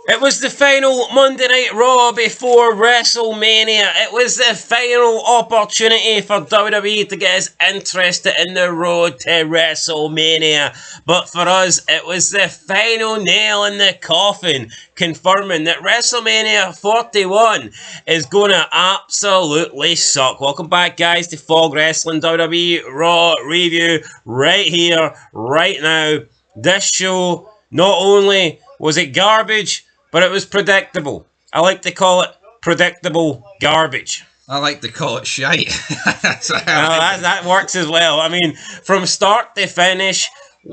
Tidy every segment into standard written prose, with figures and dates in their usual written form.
It was the final Monday Night Raw before WrestleMania. It was the final opportunity for WWE to get us interested in the road to WrestleMania. But for us, it was the final nail in the coffin, confirming that WrestleMania 41 is going to absolutely suck. Welcome back, guys, to Fog Wrestling WWE Raw review right here, right now. This show, not only was it garbage, but it was predictable. I like to call it predictable garbage. I like to call it shite. That works as well. I mean, from start to finish,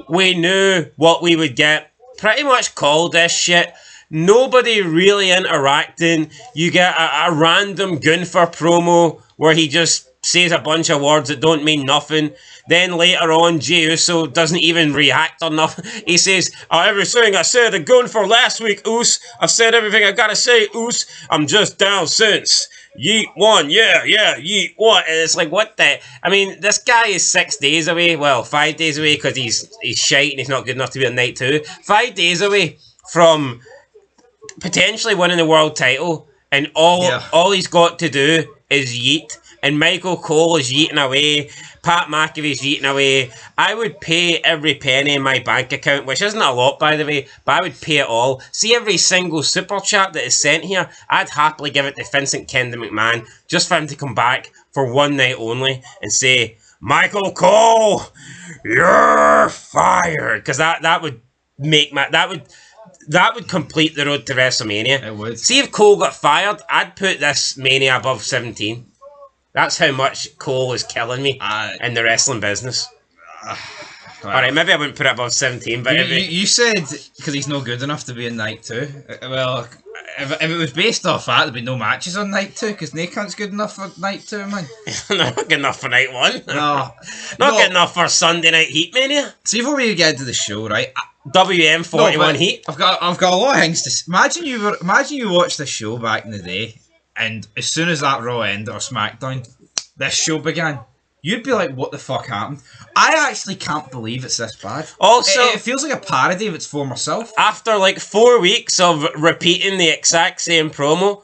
we knew what we would get. Pretty much called this shit. Nobody really interacting. You get a random Gunther promo where he just says a bunch of words that don't mean nothing. Then later on, Jey Uso doesn't even react or nothing. He says, everything I said to Gunther last week, Oos. I've said everything I gotta say, Oos. I'm just down since. Yeet one, yeah, yeet one. And it's like, what the... I mean, this guy is 6 days away. Well, 5 days away because he's shite and he's not good enough to be on night 2. 5 days away from potentially winning the world title. And all he's got to do is yeet. And Michael Cole is yeeting away. Pat McAfee's yeeting away. I would pay every penny in my bank account, which isn't a lot, by the way, but I would pay it all. See every single super chat that is sent here, I'd happily give it to Vincent Kingdom McMahon just for him to come back for one night only and say, Michael Cole, you're fired. Because that would make that would complete the road to WrestleMania. It would. See if Cole got fired, I'd put this Mania above 17. That's how much Cole is killing me in the wrestling business. Alright, maybe I wouldn't put it above 17, but... You said because he's not good enough to be in night 2. Well, if it was based off that, there'd be no matches on night 2, because Nakan's good enough for night 2, man. Not good enough for night 1. No. Not good enough for Sunday Night Heat Mania. See, before we get into the show, right... WM 41 Heat. I've got a lot of things to... Imagine you watched the show back in the day, and as soon as that Raw ended, or SmackDown, this show began, you'd be like, what the fuck happened? I actually can't believe it's this bad. Also, it feels like a parody of its former self. After like 4 weeks of repeating the exact same promo,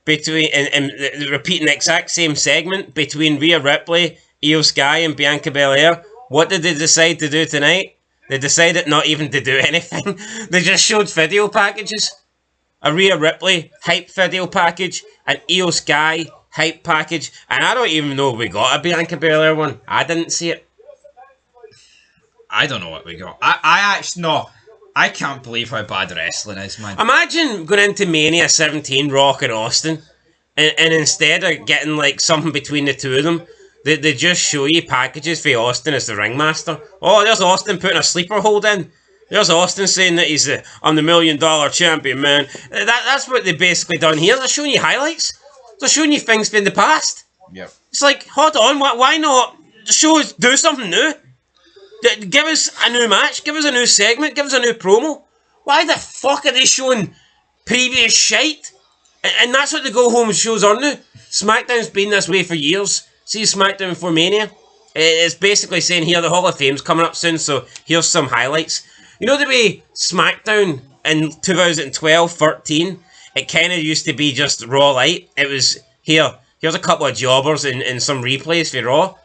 and repeating the exact same segment between Rhea Ripley, Io Sky, and Bianca Belair, what did they decide to do tonight? They decided not even to do anything. They just showed video packages. A Rhea Ripley hype video package, an Io Sky hype package, and I don't even know if we got a Bianca Belair one. I didn't see it. I don't know what we got. I can't believe how bad wrestling is, man. Imagine going into Mania 17, Rock and Austin, and instead of getting like something between the two of them, they just show you packages for Austin as the ringmaster. Oh, there's Austin putting a sleeper hold in. There's Austin saying that I'm the $1 million champion, man. That's what they basically done here. They're showing you highlights. They're showing you things from the past. Yep. It's like, hold on, why not do something new? Give us a new match, give us a new segment, give us a new promo. Why the fuck are they showing previous shite? And that's what the go-home shows are now. SmackDown's been this way for years. See SmackDown before Mania? It's basically saying here the Hall of Fame's coming up soon, so here's some highlights. You know the way SmackDown in 2012-13, it kind of used to be just Raw Light. It was, here's a couple of jobbers in some replays for Raw.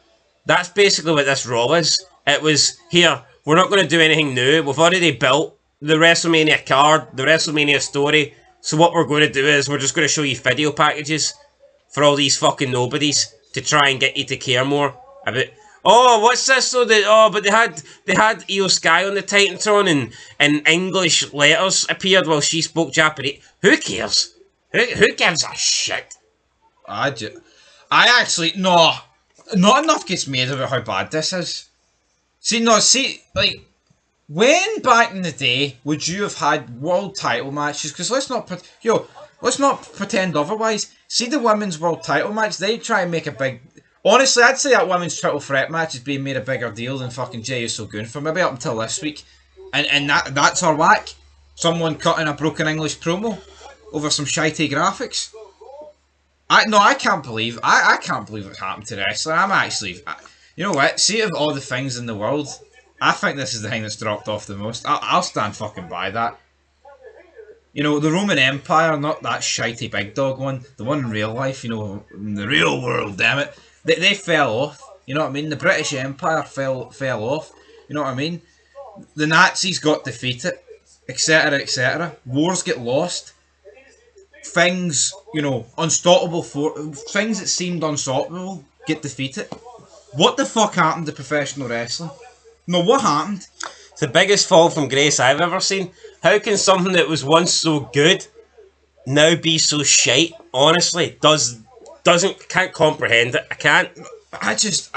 That's basically what this Raw is. It was, we're not going to do anything new. We've already built the WrestleMania card, the WrestleMania story. So what we're going to do is we're just going to show you video packages for all these fucking nobodies to try and get you to care more about... Oh, what's this? So but they had Io Sky on the Titantron and English letters appeared while she spoke Japanese. Who cares? Who gives a shit? Not enough gets made about how bad this is. When back in the day would you have had world title matches? Because let's not pretend otherwise. See the women's world title match, they try and make a big... Honestly, I'd say that women's triple threat match is being made a bigger deal than fucking Jey Uso Gunther, maybe up until this week. And that's our whack. Someone cutting a broken English promo over some shitey graphics. I can't believe what's happened to wrestling. You know what? See, of all the things in the world, I think this is the thing that's dropped off the most. I'll stand fucking by that. You know, the Roman Empire, not that shitey big dog one, the one in real life, you know, in the real world, damn it. They fell off. You know what I mean? The British Empire fell off. You know what I mean? The Nazis got defeated, etc., etc. Wars get lost. Things, you know, things that seemed unstoppable get defeated. What the fuck happened to professional wrestling? No, what happened? It's the biggest fall from grace I've ever seen. How can something that was once so good now be so shite? Honestly, can't comprehend it. I can't. I just,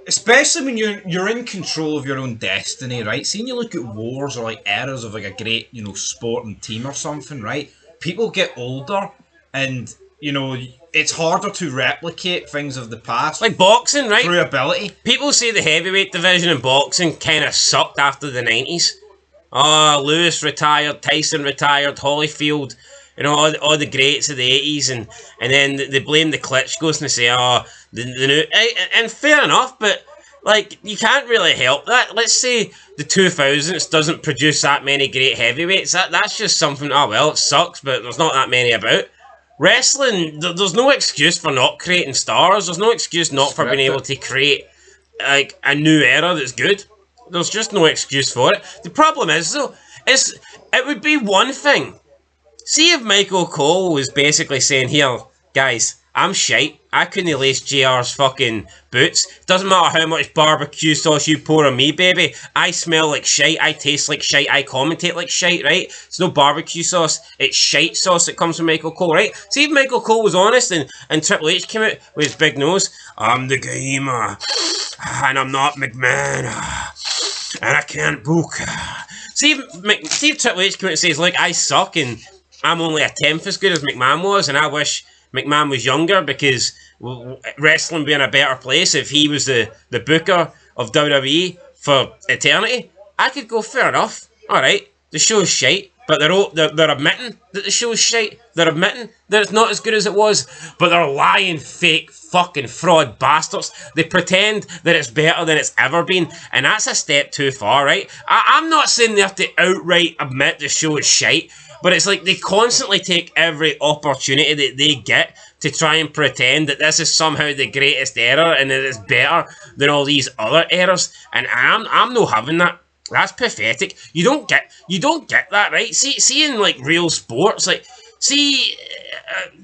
especially when you're in control of your own destiny, right? Seeing you look at wars or like eras of like a great, you know, sporting team or something, right? People get older, and you know it's harder to replicate things of the past, Like boxing, right? through ability. People say the heavyweight division in boxing kind of sucked after the 90s. Oh, Lewis retired, Tyson retired, Holyfield, you know, all the greats of the 80s, and then they blame the Klitschko's and they say, oh, the new... And fair enough, but, like, you can't really help that. Let's say the 2000s doesn't produce that many great heavyweights. That's just something, oh, well, it sucks, but there's not that many about. Wrestling, there's no excuse for not creating stars. There's no excuse not for being able to create, like, a new era that's good. There's just no excuse for it. The problem is, though, it would be one thing. See if Michael Cole was basically saying, here, guys, I'm shite. I couldn't lace JR's fucking boots. Doesn't matter how much barbecue sauce you pour on me, baby. I smell like shite. I taste like shite. I commentate like shite, right? It's no barbecue sauce. It's shite sauce that comes from Michael Cole, right? See if Michael Cole was honest and Triple H came out with his big nose. I'm the game, and I'm not McMahon, and I can't book. See if Triple H came out and says, look, I suck and I'm only a tenth as good as McMahon was, and I wish McMahon was younger because wrestling would be in a better place if he was the booker of WWE for eternity. I could go, fair enough. Alright, the show's shite, but they're admitting that the show's shite. They're admitting that it's not as good as it was, but they're lying, fake, fucking fraud bastards. They pretend that it's better than it's ever been, and that's a step too far, right? I'm not saying they have to outright admit the show is shite, but it's like they constantly take every opportunity that they get to try and pretend that this is somehow the greatest era and that it's better than all these other eras. And I'm not having that. That's pathetic. You don't get that, right? See in like real sports, like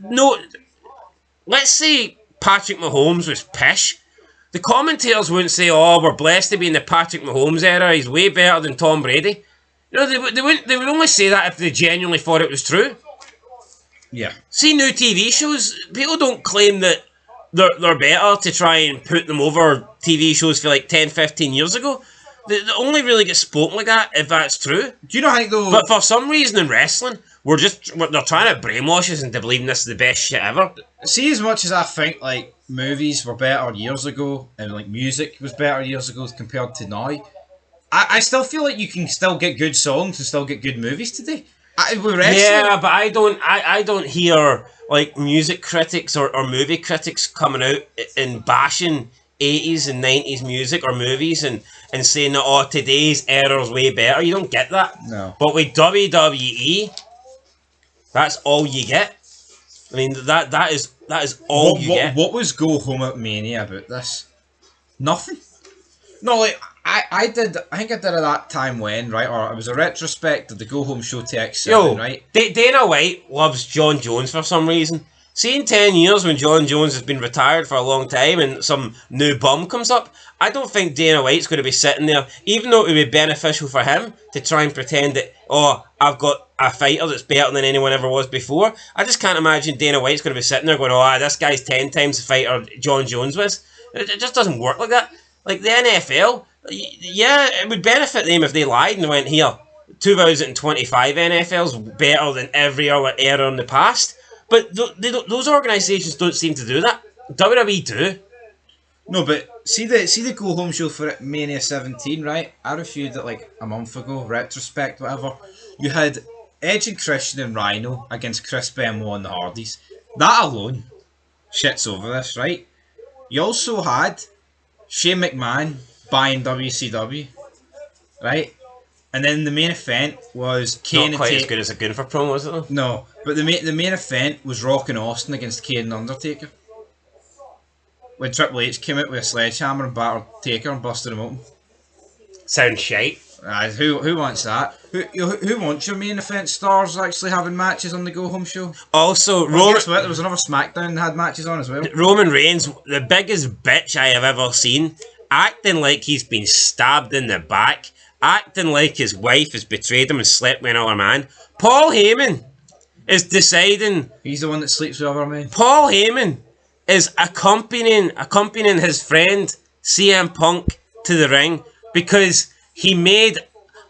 no. Let's say Patrick Mahomes was pish. The commentators wouldn't say, "Oh, we're blessed to be in the Patrick Mahomes era. He's way better than Tom Brady." You know, they would only say that if they genuinely thought it was true. Yeah. See, new TV shows, people don't claim that they're better to try and put them over TV shows for like 10, 15 years ago. They only really get spoken like that if that's true. Do you know how though? But for some reason in wrestling, they're trying to brainwash us into believing this is the best shit ever. See, as much as I think like movies were better years ago and like music was better years ago compared to now, I still feel like you can still get good songs and still get good movies today. Yeah, but I don't hear like music critics or movie critics coming out and bashing 80s and 90s music or movies and saying that, oh, today's era's way better. You don't get that. No. But with WWE, that's all you get. I mean, that is all you get. What was Go Home at Mania about this? Nothing. No, like I think I did at that time when, right, or it was a retrospect of the Go Home show to X7, right? Dana White loves John Jones for some reason. See, in 10 years when John Jones has been retired for a long time and some new bum comes up, I don't think Dana White's going to be sitting there, even though it would be beneficial for him to try and pretend that, oh, I've got a fighter that's better than anyone ever was before. I just can't imagine Dana White's going to be sitting there going, oh, this guy's 10 times the fighter John Jones was. It just doesn't work like that. Like the NFL, yeah, it would benefit them if they lied and went, here, 2025 NFL's better than every other era in the past. But those organisations don't seem to do that. WWE do. No, but see the Go Home show for Mania 17, right? I reviewed it like a month ago, retrospect, whatever. You had Edge and Christian and Rhino against Chris Benoit and the Hardys. That alone shits over this, right? You also had Shane McMahon buying WCW, right? And then the main event was Kane Not quite and as good as a Gunther promo, was it though? No, but the main event was Rock and Austin against Kane and Undertaker. When Triple H came out with a sledgehammer and battered Taker and busted him open. Sounds shite. Who wants that? Who wants your main event stars actually having matches on the go home show? Also, Guess what? There was another SmackDown that had matches on as well. Roman Reigns, the biggest bitch I have ever seen, acting like he's been stabbed in the back, acting like his wife has betrayed him and slept with another man. Paul Heyman is deciding. He's the one that sleeps with other men. Paul Heyman is accompanying his friend CM Punk to the ring because he made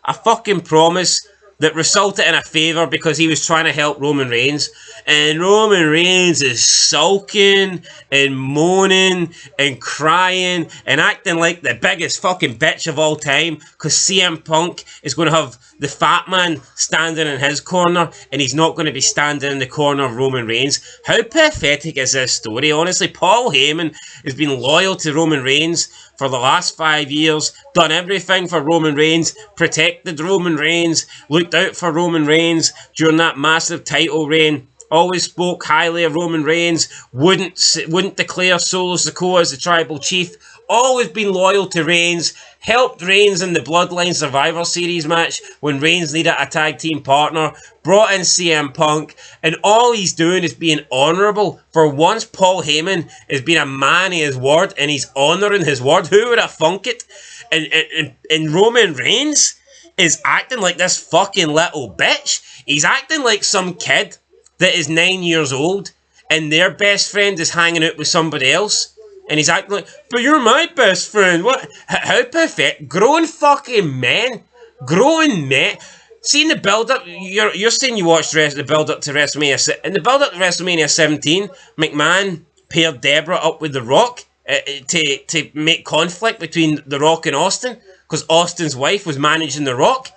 a fucking promise that resulted in a favour because he was trying to help Roman Reigns. And Roman Reigns is sulking and moaning and crying and acting like the biggest fucking bitch of all time because CM Punk is going to have the fat man standing in his corner and he's not going to be standing in the corner of Roman Reigns. How pathetic is this story? Honestly, Paul Heyman has been loyal to Roman Reigns for the last 5 years, done everything for Roman Reigns, protected Roman Reigns, looked out for Roman Reigns during that massive title reign, always spoke highly of Roman Reigns, wouldn't declare Solo Sikoa as the tribal chief, always been loyal to Reigns, helped Reigns in the Bloodline Survivor Series match when Reigns needed a tag team partner, brought in CM Punk, and all he's doing is being honourable. For once, Paul Heyman is being a man of his word and he's honouring his word. Who would have thunk it? And Roman Reigns is acting like this fucking little bitch. He's acting like some kid that is 9 years old and their best friend is hanging out with somebody else. And he's acting like, but you're my best friend. What? How perfect? Grown fucking men. Grown men. Seeing the build-up, you're saying you watched the build-up to WrestleMania. In the build-up to WrestleMania 17, McMahon paired Deborah up with The Rock to make conflict between The Rock and Austin because Austin's wife was managing The Rock.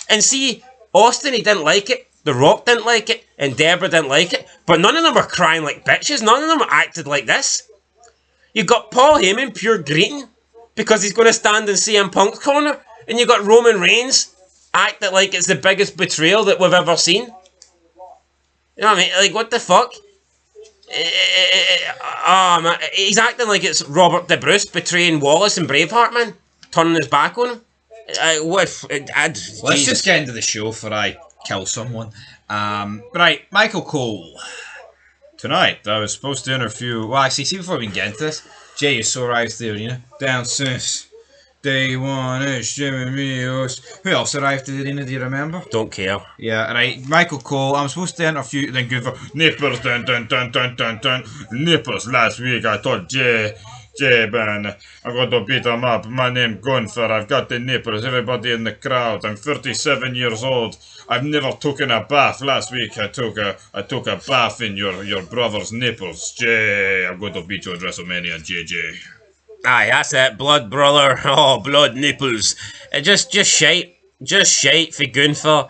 And see, Austin, he didn't like it. The Rock didn't like it. And Deborah didn't like it. But none of them were crying like bitches. None of them acted like this. You got Paul Heyman pure greeting because he's going to stand in CM Punk's corner. And you got Roman Reigns acting like it's the biggest betrayal that we've ever seen. You know what I mean? Like, what the fuck? Oh, man. He's acting like it's Robert the Bruce betraying Wallace and Braveheart, man. Turning his back on him. Let's just get into the show before I kill someone. Right, Michael Cole. Tonight, I was supposed to interview... Well, actually, see, before we can get into this, Jey Uso arrives to the arena. Down since day one is Jimmy Meos. Who else arrived to the arena, do you remember? Don't care. Yeah, right, Michael Cole. I'm supposed to interview... Then go for... Nippers, dun, dun, dun, dun, dun, dun. Nippers, last week I told Jey, man, I'm going to beat him up. My name Gunther. I've got the nippers. Everybody in the crowd. I'm 37 years old. I've never taken a bath. Last week I took a bath in your brother's nipples. Jey, I'm going to beat you at WrestleMania, JJ. Aye, that's it. Blood brother. Oh, blood nipples. Just shite. Just shite for Gunther.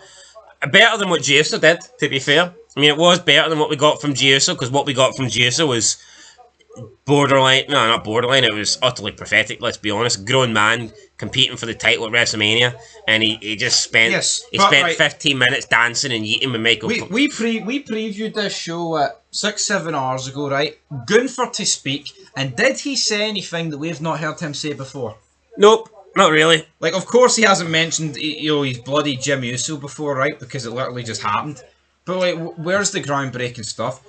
Better than what Jey Uso did, to be fair. I mean, it was better than what we got from Jey Uso, because what we got from Jey Uso was borderline. No, not borderline. It was utterly pathetic, let's be honest. Grown man competing for the title at WrestleMania, and he just spent 15 minutes dancing and eating with Michael. We previewed this show 6-7 hours ago, right? Gunther to speak, and did he say anything that we've not heard him say before? Nope, not really. Like, of course he hasn't mentioned he's bloody Jimmy Uso before, right? Because it literally just happened. But like, where's the groundbreaking stuff?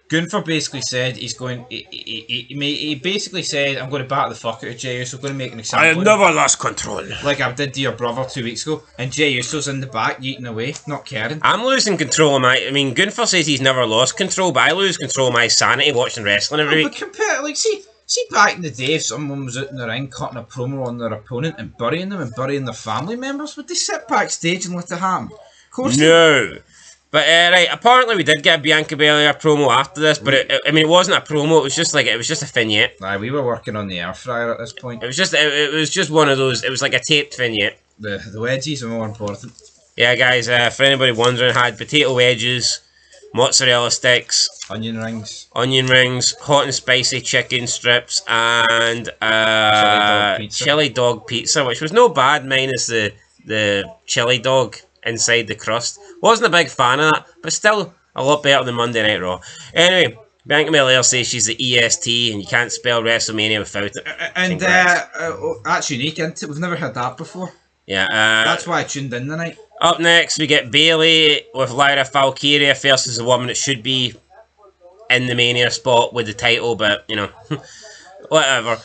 Gunther basically said he's going. He basically said, "I'm going to batter the fuck out of Jey Uso. I'm going to make an example." I have never lost control. Like I did to your brother 2 weeks ago, and Jey Uso's in the back eating away, not caring. I'm losing control of my. I mean, Gunther says he's never lost control, but I lose control of my sanity watching wrestling every week. But compare, like, see back in the day, if someone was out in the ring cutting a promo on their opponent and burying them and burying their family members, would they sit backstage and let it happen? Of course. No. But right, apparently we did get a Bianca Belair promo after this, but it wasn't a promo. It was just a vignette. Aye, we were working on the air fryer at this point. It was just one of those. It was like a taped vignette. The wedgies are more important. Yeah, guys. For anybody wondering, had potato wedges, mozzarella sticks, onion rings, hot and spicy chicken strips, and chili dog pizza, which was no bad, minus the the chili dog inside the crust. Wasn't a big fan of that, but still a lot better than Monday Night Raw. Anyway, Bianca Belair says she's the EST and you can't spell WrestleMania without it. And that's unique, isn't it? We've never heard that before. Yeah. That's why I tuned in tonight. Up next, we get Bayley with Lyra Valkyria versus a woman that should be in the Mania spot with the title, but, you know, whatever.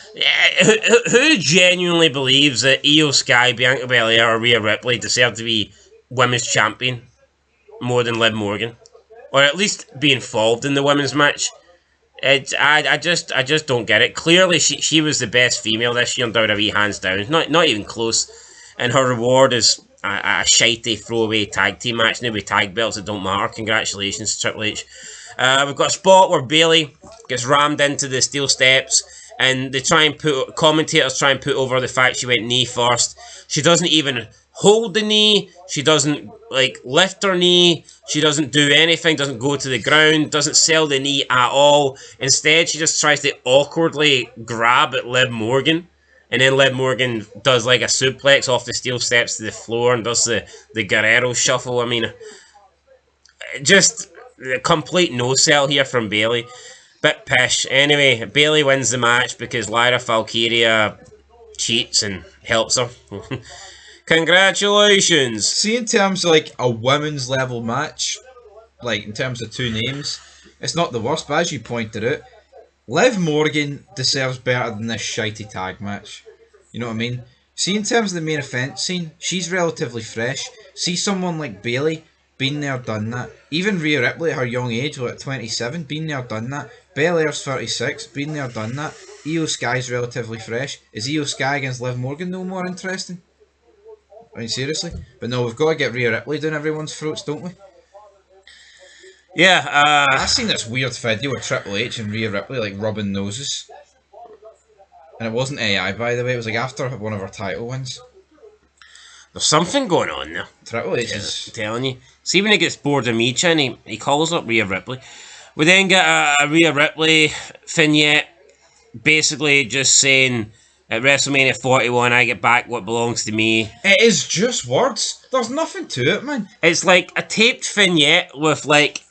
Who genuinely believes that Io Sky, Bianca Belair, or Rhea Ripley deserve to be women's champion more than Liv Morgan? Or at least be involved in the women's match? I just don't get it. Clearly, she was the best female this year on WWE, hands down. Not even close. And her reward is a shitey throwaway tag team match now with tag belts that don't matter. Congratulations, Triple H. We've got a spot where Bayley gets rammed into the steel steps, and commentators try and put over the fact she went knee first. She doesn't even hold the knee. She doesn't lift her knee. She doesn't do anything. Doesn't go to the ground. Doesn't sell the knee at all. Instead, she just tries to awkwardly grab at Liv Morgan. And then Liv Morgan does like a suplex off the steel steps to the floor and does the Guerrero shuffle. I mean, just a complete no-sell here from Bayley. Bit pish. Anyway, Bayley wins the match because Lyra Valkyria cheats and helps her. Congratulations! See, in terms of like a women's level match, like in terms of two names, it's not the worst, but as you pointed out, Liv Morgan deserves better than this shitey tag match. You know what I mean? See, in terms of the main event scene, she's relatively fresh. See someone like Bayley, been there, done that. Even Rhea Ripley at her young age, at 27, been there, done that. Belair's 36, been there, done that. Io Sky's relatively fresh. Is Io Sky against Liv Morgan no more interesting? I mean, seriously? But no, we've got to get Rhea Ripley down everyone's throats, don't we? Yeah, I seen this weird video with Triple H and Rhea Ripley like rubbing noses. And it wasn't AI, by the way, it was like after one of her title wins. There's something going on there. Triple H is... I'm telling you. See, when he gets bored of me, Chin, he calls up Rhea Ripley. We then get a Rhea Ripley vignette, basically just saying, at WrestleMania 41, I get back what belongs to me. It is just words. There's nothing to it, man. It's like a taped vignette with like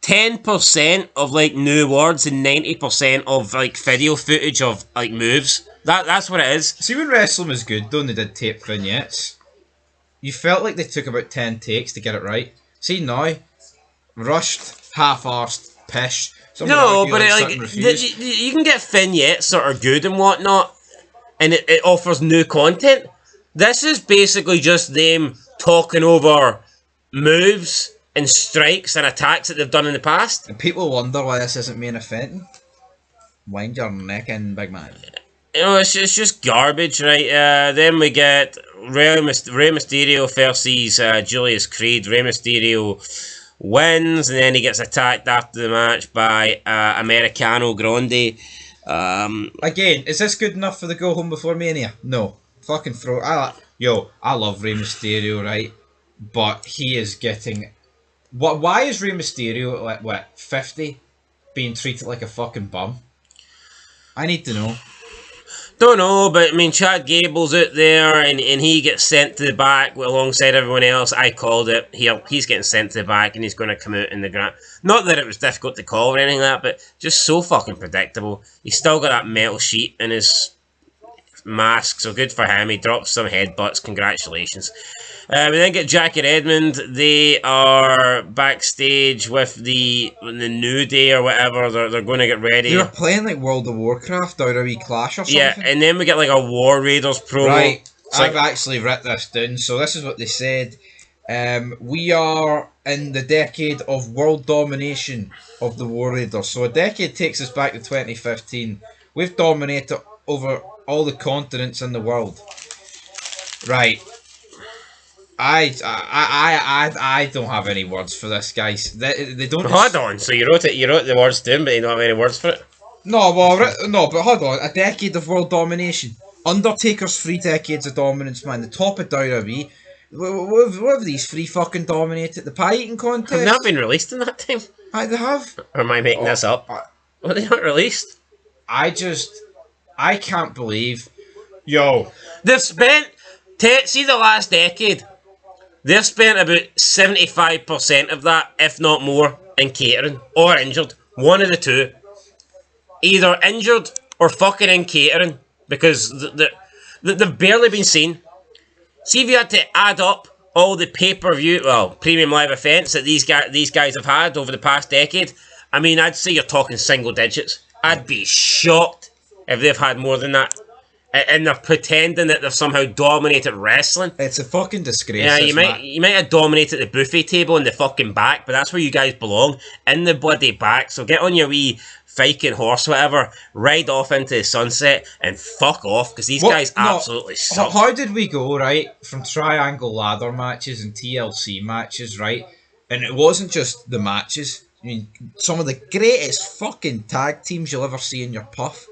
10% of like new words and 90% of like video footage of like moves. That's what it is. See, when wrestling was good, though, and they did taped vignettes, you felt like they took about 10 takes to get it right. See now, rushed, half-arsed, pish. No, but you can get vignettes that are good and whatnot, and it offers new content. This is basically just them talking over moves and strikes and attacks that they've done in the past. And people wonder why this isn't main eventing. Wind your neck in, big man. You know, it's just garbage, right? Then we get Rey Mysterio versus Julius Creed. Rey Mysterio wins, and then he gets attacked after the match by Americano Grande. Again, is this good enough for the go home before Mania? No. Fucking throw. I love Rey Mysterio, right? But he is getting... Why is Rey Mysterio at, what, 50, being treated like a fucking bum? I need to know. Don't know, but I mean, Chad Gable's out there, and he gets sent to the back alongside everyone else. I called it. He's getting sent to the back, and he's going to come out in the ground. Not that it was difficult to call or anything like that, but just so fucking predictable. He's still got that metal sheet in his mask, so good for him. He drops some headbutts. Congratulations. We then get Jackie Redmond. They are backstage with the New Day or whatever. They're going to get ready. They were playing like World of Warcraft or a wee Clash or something. Yeah, and then we get like a War Raiders promo. Right, I've actually written this down. So this is what they said. We are in the decade of world domination of the War Raiders. So a decade takes us back to 2015. We've dominated over all the continents in the world. Right. I don't have any words for this, guys. They don't. Hold on. So you wrote the words down, but you don't have any words for it. No, but hold on. A decade of world domination. Undertaker's 3 decades of dominance, man. The top of WWE. What have these 3 fucking dominated? The pie eating contest. Have they not been released in that time? They have. Or am I making this up? Were they not released? I can't believe. Yo, they've spent See the last decade, they've spent about 75% of that, if not more, in catering or injured. One of the two. Either injured or fucking in catering because they've barely been seen. See if you had to add up all the pay-per-view, premium live events that these guys have had over the past decade. I mean, I'd say you're talking single digits. I'd be shocked if they've had more than that. And they're pretending that they've somehow dominated wrestling. It's a fucking disgrace. Yeah, you might have dominated the buffet table in the fucking back, but that's where you guys belong, in the bloody back. So get on your wee Viking horse, whatever, ride off into the sunset and fuck off, because these guys absolutely suck. How did we go, right, from triangle ladder matches and TLC matches, right? And it wasn't just the matches. I mean, some of the greatest fucking tag teams you'll ever see in your puff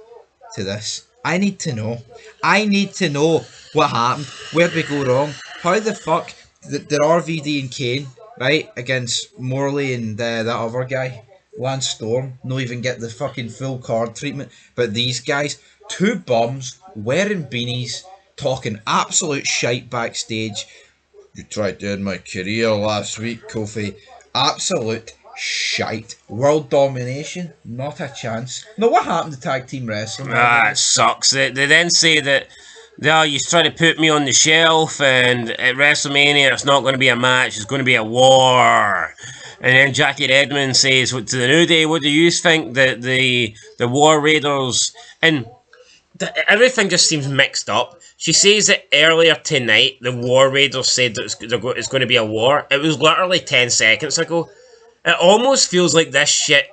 to this. I need to know. I need to know what happened. Where'd we go wrong? How the fuck did RVD and Kane, right, against Morley and that other guy, Lance Storm, not even get the fucking full card treatment? But these guys, two bums, wearing beanies, talking absolute shite backstage. You tried to end my career last week, Kofi. Absolute shite. World domination, not a chance. No, what happened to tag team wrestling? It sucks. They then say that you try to put me on the shelf, and at WrestleMania it's not going to be a match, it's going to be a war. And then Jackie Edmonds says to the New Day, what do you think that the War Raiders, and everything just seems mixed up. She says that earlier tonight the War Raiders said that it's going to be a war. It was literally 10 seconds ago. It almost feels like this shit.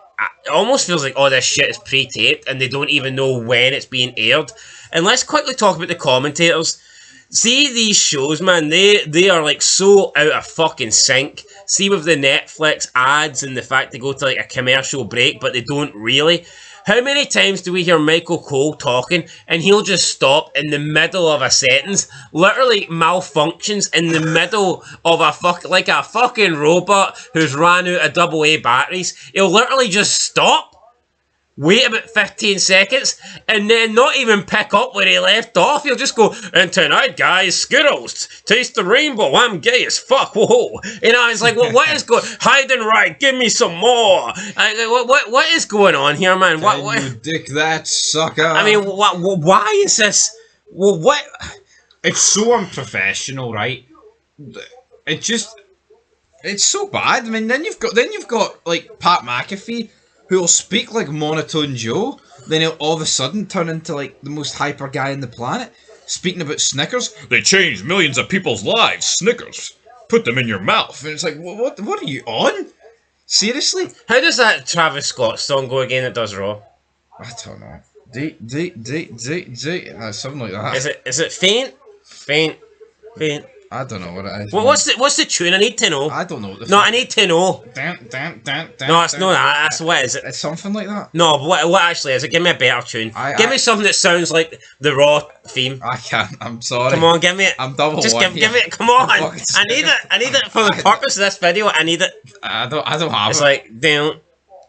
It almost feels like all this shit is pre-taped and they don't even know when it's being aired. And let's quickly talk about the commentators. See these shows, man. They are like so out of fucking sync. See with the Netflix ads and the fact they go to like a commercial break, but they don't really. How many times do we hear Michael Cole talking and he'll just stop in the middle of a sentence, literally malfunctions in the middle of a fucking robot who's ran out of AA batteries. He'll literally just stop, wait about 15 seconds, and then not even pick up where he left off. He'll just go, and tonight, guys, Skittles, taste the rainbow, I'm gay as fuck, whoa. You know, it's like, what is going, hide and right, give me some more. What is going on here, man? What? You dick that sucker. I mean, why is this, what? It's so unprofessional, right? It's so bad. I mean, then you've got like Pat McAfee, who'll speak like Monotone Joe, then he'll all of a sudden turn into like the most hyper guy on the planet, speaking about Snickers. They changed millions of people's lives. Snickers, put them in your mouth, and it's like, what are you on? Seriously? How does that Travis Scott song go again that does Raw? I don't know. Something like that. Is it faint? Faint. I don't know what it is. Well, what's the tune? I need to know. I don't know. I need to know. No, it's not that. That's what is it? It's something like that. No, but what actually is it? Give me a better tune. Give me something that sounds like the Raw theme. I can't. I'm sorry. Come on, give me it. I'm double. Just give me it. Come on. I need it. I need it for the purpose of this video. I need it. I don't have it's it. It's like down.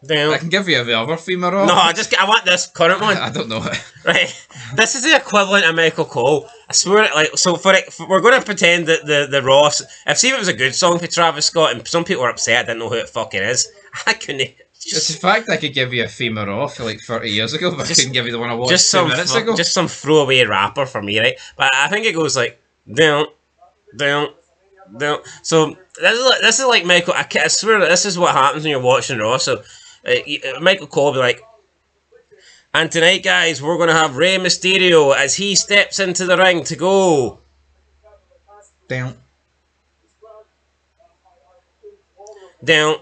I can give you the other theme or all. No, I want this current one. I don't know it. Right. This is the equivalent of Michael Cole. I swear, we're going to pretend that the Raw. If it was a good song for Travis Scott, and some people are upset I didn't know who it fucking is. I couldn't. It's the fact I could give you a theme or off like 30 years ago, but I couldn't give you the one I watched 2 minutes ago. Just some throwaway rapper for me, right? But I think it goes like down. So this is like Michael. I swear that this is what happens when you're watching Raw. So. Michael Cole will be like, and tonight, guys, we're going to have Rey Mysterio as he steps into the ring to go down. And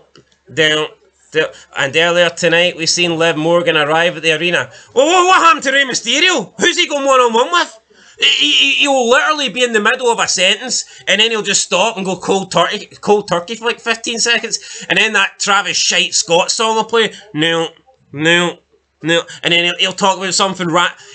earlier tonight, we seen Liv Morgan arrive at the arena. Oh, what happened to Rey Mysterio? Who's he going one-on-one with? He'll literally be in the middle of a sentence, and then he'll just stop and go cold turkey for like 15 seconds, and then that Travis Shite Scott song will play. No. And then he'll talk about something.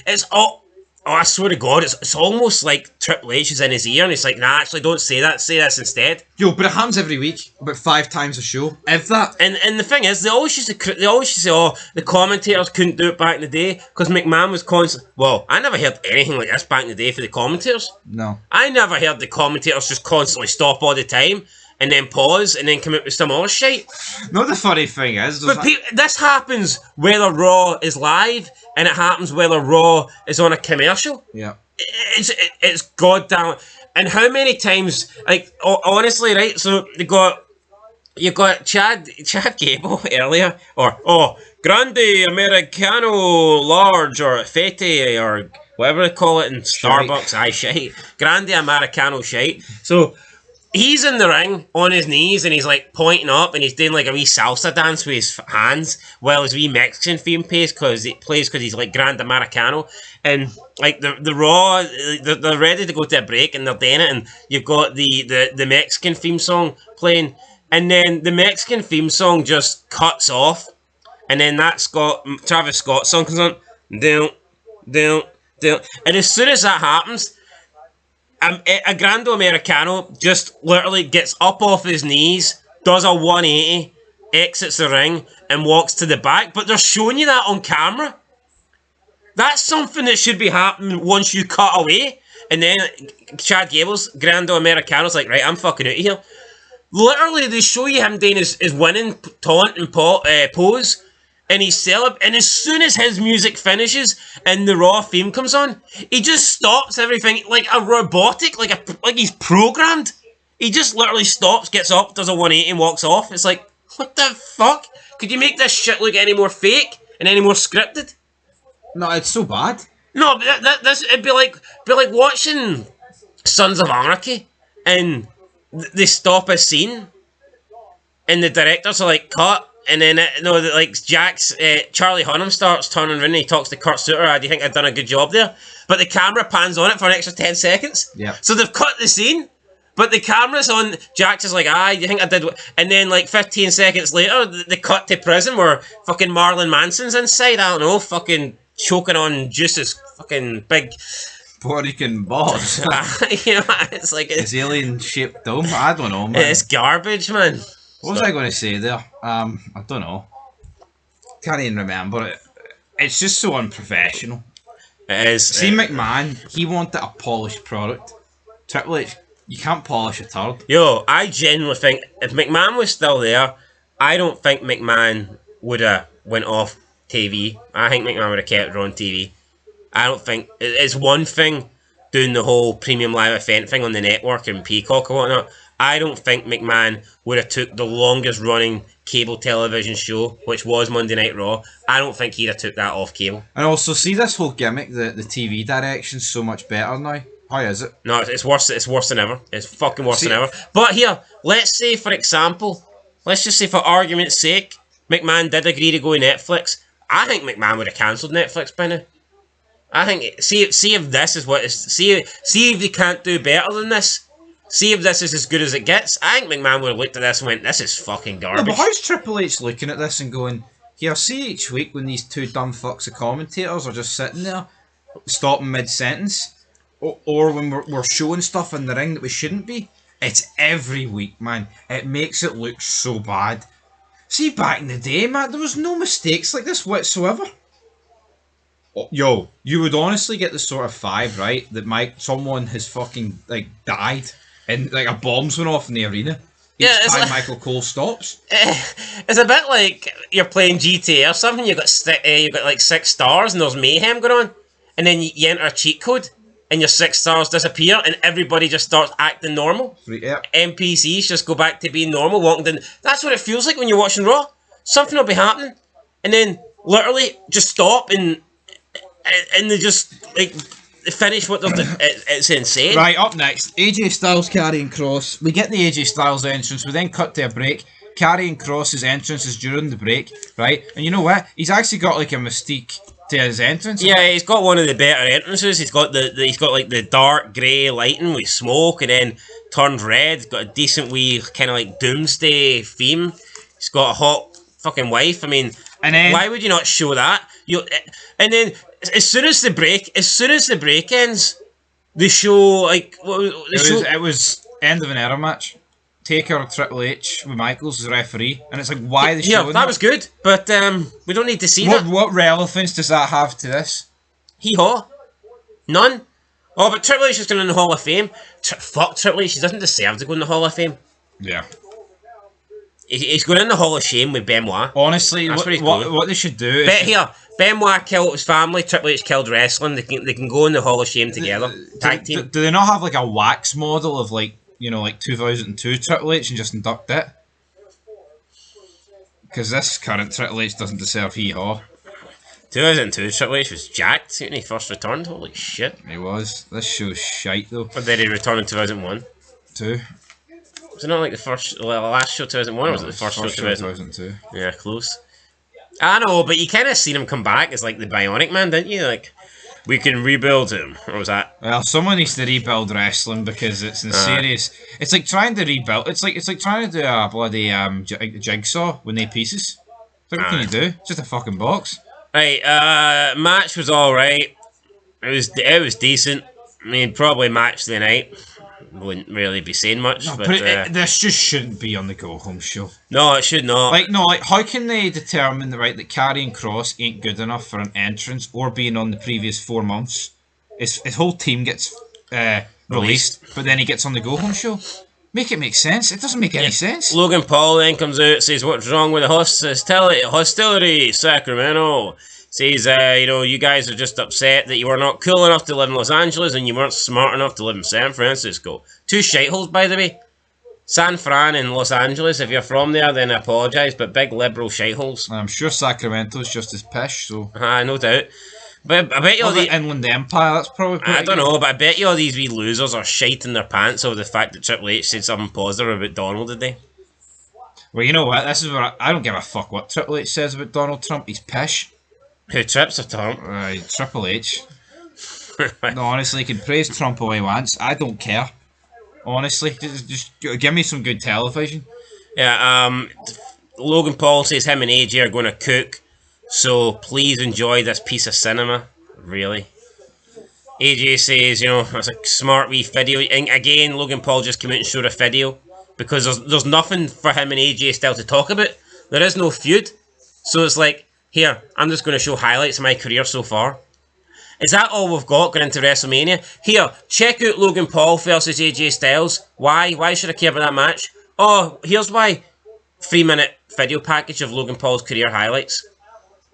It's all. Oh, I swear to God, it's almost like Triple H is in his ear and he's like, nah, actually, don't say that. Say this instead. Yo, but it happens every week, about 5 times a show, if that. And the thing is, they always used to say, oh, the commentators couldn't do it back in the day because McMahon was constant. Well, I never heard anything like this back in the day for the commentators. No. I never heard the commentators just constantly stop all the time and then pause and then come out with some other shit. No, the funny thing is... But this happens whether Raw is live and it happens whether Raw is on a commercial. Yeah. It's goddamn... And how many times... Like, honestly, right, so you got Chad Gable earlier, or Grande Americano Large, or Fete, or whatever they call it in Starbucks. Aye, shite. Grande Americano shite. So... he's in the ring on his knees and he's like pointing up and he's doing like a wee salsa dance with his hands while his wee Mexican theme plays because he's like Grand Americano, and like the Raw, they're ready to go to a break and they're doing it, and you've got the Mexican theme song playing, and then the Mexican theme song just cuts off, and then that Travis Scott song comes on, down, and as soon as that happens, a Grande Americano just literally gets up off his knees, does a 180, exits the ring, and walks to the back. But they're showing you that on camera. That's something that should be happening once you cut away. And then Chad Gable's Grande Americano's like, right, I'm fucking out of here. Literally, they show you him doing his winning taunt and pose. And he's and as soon as his music finishes and the Raw theme comes on, he just stops everything like a robotic, like he's programmed. He just literally stops, gets up, does a 180 and walks off. It's like, what the fuck? Could you make this shit look any more fake and any more scripted? No, it's so bad. No, but it'd be like watching Sons of Anarchy and they stop a scene and the directors are like, cut. And then, Charlie Hunnam starts turning around and he talks to Kurt Sutter. Do you think I've done a good job there? But the camera pans on it for an extra 10 seconds. Yeah. So they've cut the scene, but the camera's on. Jax is like, do you think I did? And then, 15 seconds later, they cut to prison where fucking Marlon Manson's inside. I don't know, fucking choking on Juice's fucking big... Puerto Rican balls. It's like... His alien-shaped dome? I don't know, man. It's garbage, man. What was I going to say there? I don't know. Can't even remember it. It's just so unprofessional. It is. See, McMahon, he wanted a polished product. Triple H, you can't polish a turd. Yo, I genuinely think if McMahon was still there, I don't think McMahon would have went off TV. I think McMahon would have kept her on TV. I don't think... It's one thing doing the whole premium live event thing on the network and Peacock or whatnot. I don't think McMahon would have took the longest running cable television show, which was Monday Night Raw. I don't think he'd have took that off cable. And also, see this whole gimmick, the TV direction's so much better now. How is it? No, it's worse. It's worse than ever. It's fucking worse than ever. But here, let's say, for example, let's just say for argument's sake, McMahon did agree to go to Netflix. I think McMahon would have cancelled Netflix by now. I think, see if this is what is, see if they can't do better than this. See if this is as good as it gets. I think McMahon would have looked at this and went, this is fucking garbage. No, but how's Triple H looking at this and going, yeah, see each week when these two dumb fucks of commentators are just sitting there, stopping mid-sentence, or when we're showing stuff in the ring that we shouldn't be? It's every week, man. It makes it look so bad. See, back in the day, man, there was no mistakes like this whatsoever. Yo, you would honestly get the sort of 5, right, that someone has fucking, died. And a bombs went off in the arena. Each time Michael Cole stops. It's a bit like you're playing GTA or something. You got 6 stars and there's mayhem going on, and then you enter a cheat code and your 6 stars disappear and everybody just starts acting normal. Yeah. NPCs just go back to being normal, walking down. That's what it feels like when you're watching Raw. Something will be happening, and then literally just stop and they just finish what they're doing. It's insane. Right, up next, AJ Styles, Karrion Kross. We get the AJ Styles entrance, we then cut to a break. Karrion Kross's entrance is during the break, right? And you know what? He's actually got a mystique to his entrance. Yeah, he's got one of the better entrances. He's got the dark grey lighting with smoke and then turned red. He's got a decent wee kind of doomsday theme. He's got a hot fucking wife. I mean, and then, why would you not show that? And then as soon as the break ends, the show It was end of an era match. Taker Triple H with Michaels as referee, and it's like, why the show? That was good, but we don't need to see that. What relevance does that have to this? Hee haw, none. Oh, but Triple H is going in the Hall of Fame. Fuck Triple H, he doesn't deserve to go in the Hall of Fame. Yeah. He's going in the Hall of Shame with Benoit. Honestly, what they should do is... Benoit killed his family, Triple H killed wrestling. They can go in the Hall of Shame together. Tag team. Do they not have like a wax model of like 2002 Triple H and just induct it? Because this current Triple H doesn't deserve hee-haw. 2002 Triple H was jacked when he first returned. Holy shit. He was. This show's shite though. Or did he return in 2001? 2. Was it not like the last show 2001 or was it the first show 2002? Yeah, close. I know, but you kind of seen him come back as like the Bionic Man, didn't you? Like, we can rebuild him. Or was that? Well, someone needs to rebuild wrestling because it's in serious. It's like trying to rebuild. It's like trying to do a bloody jigsaw with 8 pieces. So what can you do? It's just a fucking box. Right, match was alright. It was decent. I mean, probably match of the night. Wouldn't really be saying much. No, but this just shouldn't be on the go home show. No, it should not. How can they determine that Karrion Kross ain't good enough for an entrance or being on the previous 4 months? His whole team gets released, but then he gets on the go home show. Make it make sense. It doesn't make any sense. Logan Paul then comes out, says what's wrong with the hostility, Sacramento. Says, you guys are just upset that you were not cool enough to live in Los Angeles and you weren't smart enough to live in San Francisco. 2 shiteholes, by the way. San Fran and Los Angeles, if you're from there, then I apologise, but big liberal shiteholes. I'm sure Sacramento's just as pish, so... No doubt. But I bet you all the Inland Empire, that's probably... I don't know, but I bet you all these wee losers are shiting their pants over the fact that Triple H said something positive about Donald today. Well, you know what? This is where I don't give a fuck what Triple H says about Donald Trump. He's pish. Who trips or Trump? Triple H. No, honestly, he can praise Trump all he wants. I don't care. Honestly, just give me some good television. Yeah, Logan Paul says him and AJ are going to cook, so please enjoy this piece of cinema. Really? AJ says, it's a smart wee video. And again, Logan Paul just came out and showed a video because there's nothing for him and AJ still to talk about. There is no feud. So it's like, here, I'm just going to show highlights of my career so far. Is that all we've got going into WrestleMania? Here, check out Logan Paul versus AJ Styles. Why? Why should I care about that match? Oh, here's why. 3-minute video package of Logan Paul's career highlights.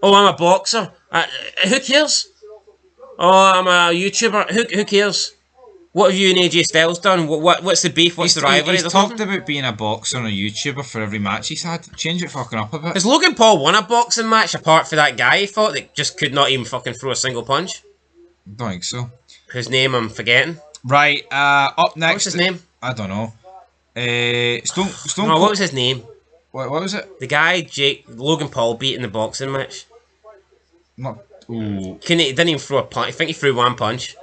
Oh, I'm a boxer. Who cares? Oh, I'm a YouTuber. Who cares? What have you and AJ Styles done? What's the beef? What's the rivalry? He's talked about being a boxer and a YouTuber for every match he's had. Change it fucking up a bit. Has Logan Paul won a boxing match apart from that guy he fought that just could not even fucking throw a single punch? Don't think so. Whose name I'm forgetting. Right, up next... What's his name? I don't know. Stone No, what was his name? What was it? The guy Logan Paul beat in the boxing match. Not... Ooh. He didn't even throw a punch. I think he threw 1 punch.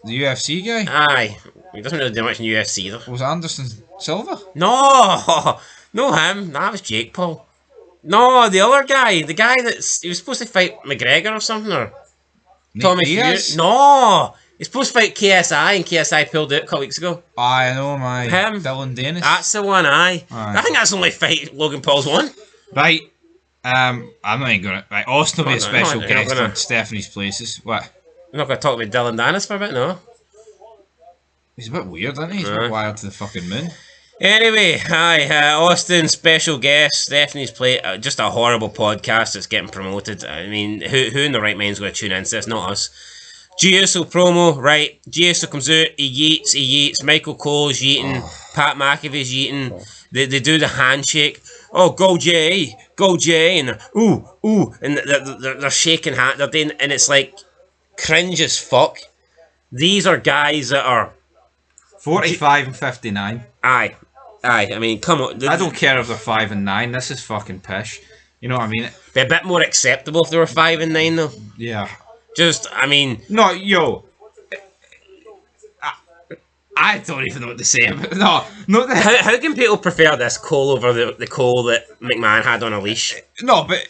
The UFC guy? Aye. He doesn't really do much in UFC either. Was it Anderson Silva? No! No him. That was Jake Paul. No, the other guy. The guy he was supposed to fight McGregor or something, or... Tommy Fury. No! He's supposed to fight KSI and KSI pulled out a couple weeks ago. I know, my him. Dylan Dennis. That's the one, aye. I think that's the only fight Logan Paul's won. Right. I'm not even gonna... Right, Austin will be a special guest on Stephanie's Places. What? I'm not going to talk about Dylan Dennis for a bit, no. He's a bit weird, isn't he? He's a bit wild to the fucking moon. Anyway, Austin, special guest, Stephanie's Plate, just a horrible podcast that's getting promoted. I mean, who in the right mind's going to tune into this? Not us. G-Uso promo, right, G-Uso comes out, he yeets, Michael Cole's yeeting, Pat McAfee's yeeting, they do the handshake, oh, go Jay, and ooh, and they're shaking hands, they're doing, and it's like, cringe as fuck. These are guys that are 45 and 59. Aye. I mean, come on. I don't care if they're 5 and 9. This is fucking pish. You know what I mean? Be a bit more acceptable if they were 5 and 9, though. Yeah. Just, I mean. No, yo. I don't even know what to say about it. No. How can people prefer this Cole over the Cole that McMahon had on a leash? No, but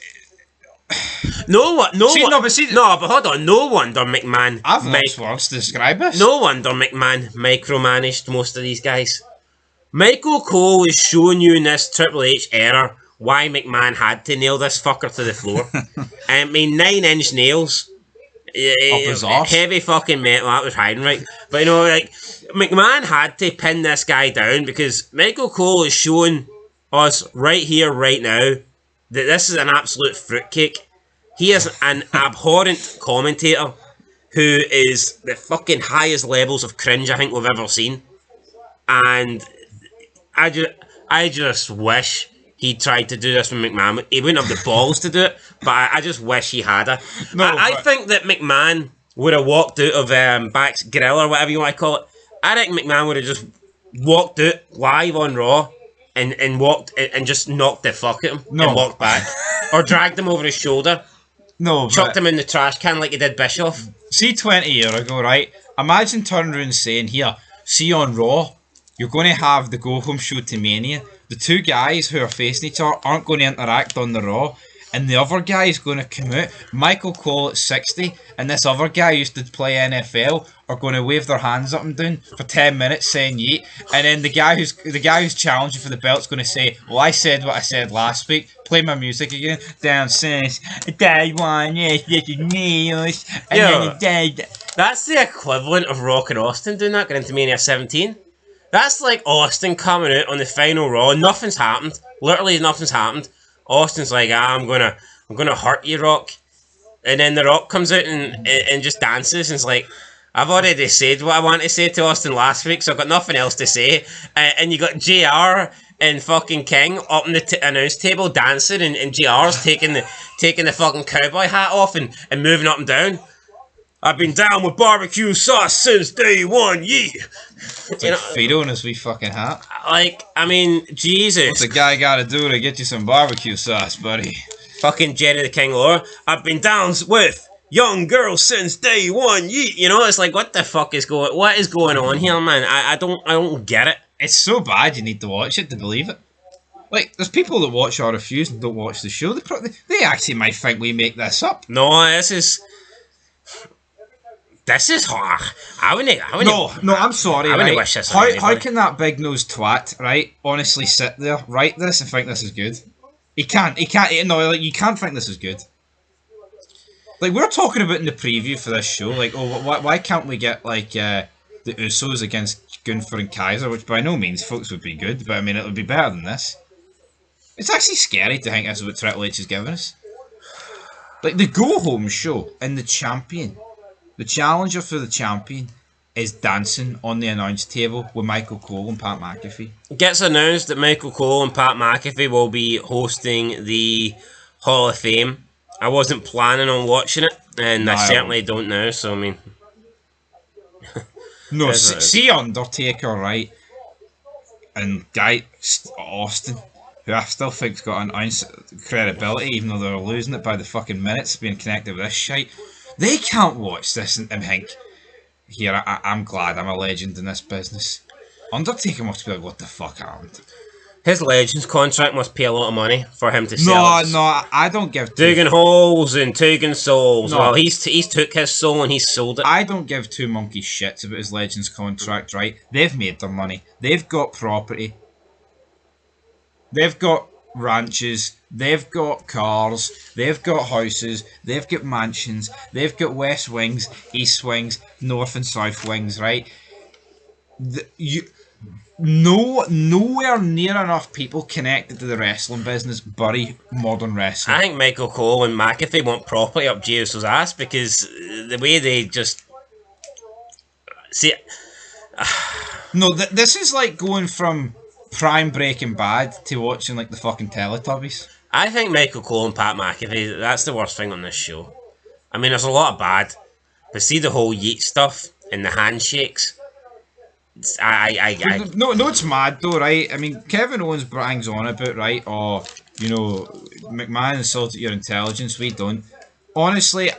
No one, See, but hold on. No wonder McMahon. I've lost words to describe this. No wonder McMahon micromanaged most of these guys. Michael Cole is showing you in this Triple H era why McMahon had to nail this fucker to the floor. I mean, 9-inch nails. Up his arse. Heavy fucking metal. That was hiding right. But you know, like, McMahon had to pin this guy down because Michael Cole is showing us right here, right now, that this is an absolute fruitcake. He is an abhorrent commentator who is the fucking highest levels of cringe I think we've ever seen. And I just wish he tried to do this with McMahon. He wouldn't have the balls to do it, but I just wish he had a. I think that McMahon would have walked out of Back's Grill or whatever you want to call it. I reckon McMahon would have just walked out live on Raw and walked and just knocked the fuck at him and walked back. Or dragged him over his shoulder. Chucked him in the trash can like he did Bischoff. See, 20 years ago, right? Imagine turning around and saying, here, see on Raw, you're going to have the go-home show to Mania. The two guys who are facing each other aren't going to interact on the Raw. And the other guy is going to come out, Michael Cole at 60, and this other guy who used to play NFL are going to wave their hands up and down for 10 minutes saying yeet. And then the guy who's challenging for the belt's going to say, well, I said what I said last week. Play my music again. Down since day one, yes, this is news. And then he died. That's the equivalent of Rock and Austin doing that, going into Mania 17. That's like Austin coming out on the final Raw. Nothing's happened. Literally nothing's happened. Austin's like, I'm gonna hurt you, Rock. And then The Rock comes out and just dances and it's like, I've already said what I want to say to Austin last week, so I've got nothing else to say. And you got JR and fucking King up on the announce table dancing, and JR's taking the fucking cowboy hat off and moving up and down. I've been down with barbecue sauce since day one, yeah. It's like Fido in his wee fucking hat. Like, I mean, Jesus. What's a guy gotta do to get you some barbecue sauce, buddy? Fucking Jerry the King Lawler. I've been down with young girls since day one, yeah. You know, it's like, what the fuck is going on here, man? I don't get it. It's so bad you need to watch it to believe it. Like, there's people that watch our reviews and don't watch the show. They actually might think we make this up. No, this is hard. No, I'm sorry. I wouldn't wish this on how can that big nosed twat, right, honestly sit there, write this, and think this is good? He can't. No, like, you can't think this is good. Like, we're talking about in the preview for this show, like, why can't we get, like, the Usos against Gunther and Kaiser, which by no means, folks, would be good, but I mean, it would be better than this. It's actually scary to think this is what Triple H is giving us. Like, the go-home show and the champion. The challenger for the champion is dancing on the announce table with Michael Cole and Pat McAfee. It gets announced that Michael Cole and Pat McAfee will be hosting the Hall of Fame. I wasn't planning on watching it, and I certainly don't now, so I mean... No, see Undertaker, right? And Guy Austin, who I still think's got an ounce of credibility, even though they're losing it by the fucking minutes being connected with this shite. They can't watch this and think, here, I'm glad I'm a legend in this business. Undertaker must be like, what the fuck happened? His Legends contract must pay a lot of money for him to sell. No, I don't give Digging holes and taking souls. No. Well, he's took his soul and he's sold it. I don't give two monkey shits about his Legends contract, right? They've made their money. They've got property. They've got ranches, they've got cars, they've got houses, they've got mansions, they've got west wings, east wings, north and south wings, right? Nowhere near enough people connected to the wrestling business bury modern wrestling. I think Michael Cole and McAfee want properly up Jesus' ass because the way they just see it. No, this is like going from prime Breaking Bad to watching like the fucking Teletubbies. I think Michael Cole and Pat McAfee, that's the worst thing on this show. I mean, there's a lot of bad, but see the whole yeet stuff and the handshakes. No, it's mad though, right? I mean, Kevin Owens bangs on about, right? Oh, you know, McMahon insulted your intelligence. We don't. Honestly,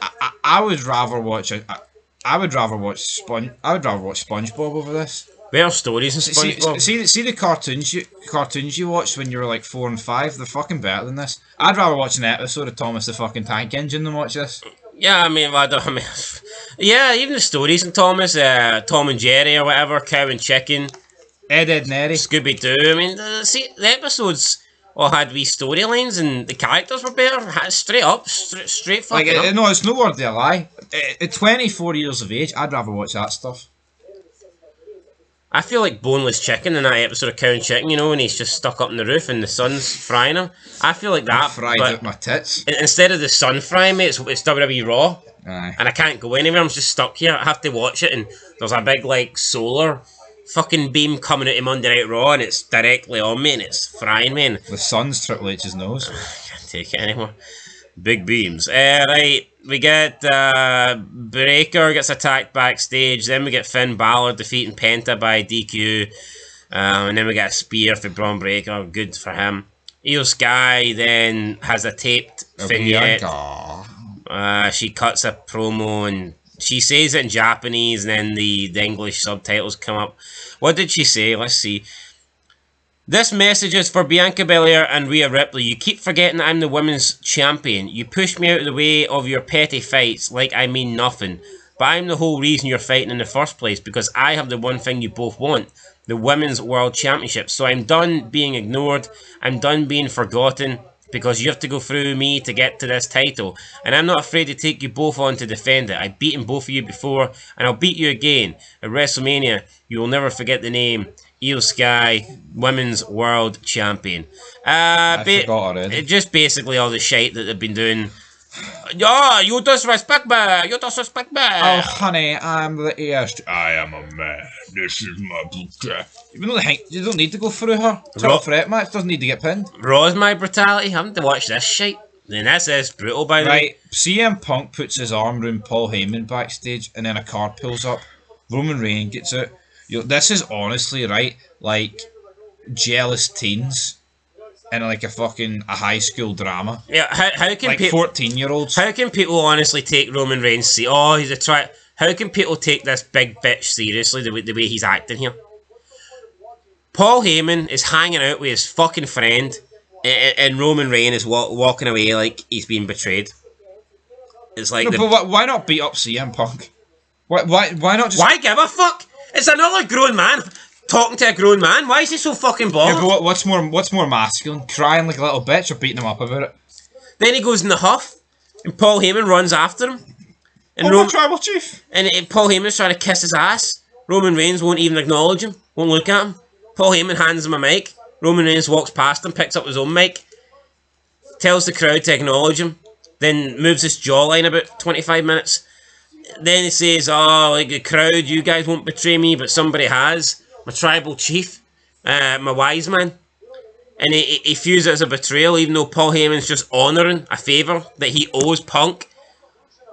I would rather watch SpongeBob over this. Better stories than See, SpongeBob. see the cartoons you watched when you were like 4 and 5. They're fucking better than this. I'd rather watch an episode of Thomas the fucking Tank Engine than watch this. Yeah, I mean, yeah, even the stories in Thomas, Tom and Jerry or whatever, Cow and Chicken, Ed and Eddie. Scooby Doo. I mean, see, the episodes all had wee storylines and the characters were better. Straight up, straight fucking up. No, it's no word of a lie. At 24 years of age, I'd rather watch that stuff. I feel like Boneless Chicken in that episode of Cow and Chicken, you know, when he's just stuck up in the roof and the sun's frying him. I feel like that. Fried out my tits. Instead of the sun frying me, it's WWE Raw. Aye. And I can't go anywhere, I'm just stuck here. I have to watch it, and there's a big, like, solar fucking beam coming out of Monday Night Raw, and it's directly on me, and it's frying me. And The sun's Triple H's nose. I can't take it anymore. Big beams. Right, we get Breaker gets attacked backstage. Then we get Finn Balor defeating Penta by DQ. And then we get a spear for Braun Breaker. Good for him. Io Sky then has a taped vignette. She cuts a promo and she says it in Japanese, and then the English subtitles come up. What did she say? Let's see. This message is for Bianca Belair and Rhea Ripley. You keep forgetting I'm the women's champion. You push me out of the way of your petty fights like I mean nothing. But I'm the whole reason you're fighting in the first place, because I have the one thing you both want, the Women's World Championship. So I'm done being ignored. I'm done being forgotten, because you have to go through me to get to this title. And I'm not afraid to take you both on to defend it. I've beaten both of you before, and I'll beat you again. At WrestleMania, you will never forget the name Io Sky, Women's World Champion. I forgot already. Just basically all the shite that they've been doing. Oh, you disrespect me! You disrespect me! Oh, honey, I'm the AST. I am a man. This is my book. You don't need to go through her. Triple threat match doesn't need to get pinned. Raw's my brutality. I haven't to watch this shite. Then this is brutal, by the way. Right, CM Punk puts his arm around Paul Heyman backstage, and then a car pulls up. Roman Reigns gets out. This is honestly, right, like jealous teens in like a high school drama. Yeah, how can like people 14-year-olds? How can people honestly take Roman Reigns? See, oh, he's a try. How can people take this big bitch seriously the way he's acting here? Paul Heyman is hanging out with his fucking friend, and Roman Reigns is walking away like he's been betrayed. It's like, but why not beat up CM Punk? Why not just? Why give a fuck? It's another grown man talking to a grown man. Why is he so fucking bothered? Yeah, but what's more masculine? Crying like a little bitch or beating him up about it? Then he goes in the huff, and Paul Heyman runs after him. And Tribal Chief. And Paul Heyman's trying to kiss his ass. Roman Reigns won't even acknowledge him, won't look at him. Paul Heyman hands him a mic. Roman Reigns walks past him, picks up his own mic, tells the crowd to acknowledge him, then moves his jawline about 25 minutes. Then he says, oh, like the crowd, you guys won't betray me, but somebody has. My tribal chief, my wise man. And he views it as a betrayal, even though Paul Heyman's just honouring a favour that he owes Punk.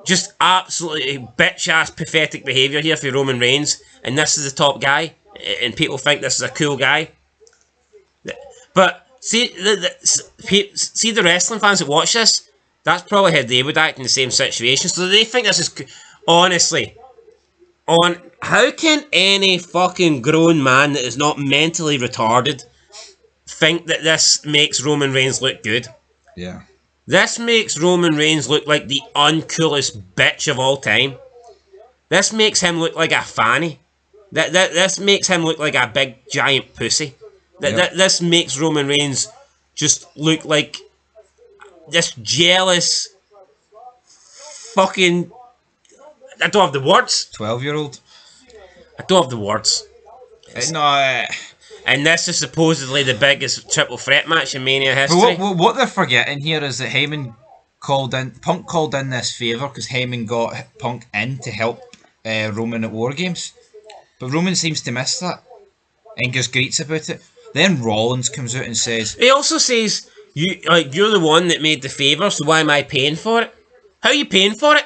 Just absolutely bitch-ass pathetic behaviour here for Roman Reigns. And this is the top guy. And people think this is a cool guy. But see the wrestling fans that watch this, that's probably how they would act in the same situation. So they think this is... Honestly, how can any fucking grown man that is not mentally retarded think that this makes Roman Reigns look good? Yeah. This makes Roman Reigns look like the uncoolest bitch of all time. This makes him look like a fanny. This makes him look like a big giant pussy. This makes Roman Reigns just look like this jealous fucking... I don't have the words. 12-year-old. I don't have the words. And this is supposedly the biggest triple threat match in Mania history. But what they're forgetting here is that Punk called in this favour because Heyman got Punk in to help Roman at War Games. But Roman seems to miss that and just greets about it. Then Rollins comes out and says... He also says, you're the one that made the favour, so why am I paying for it? How are you paying for it?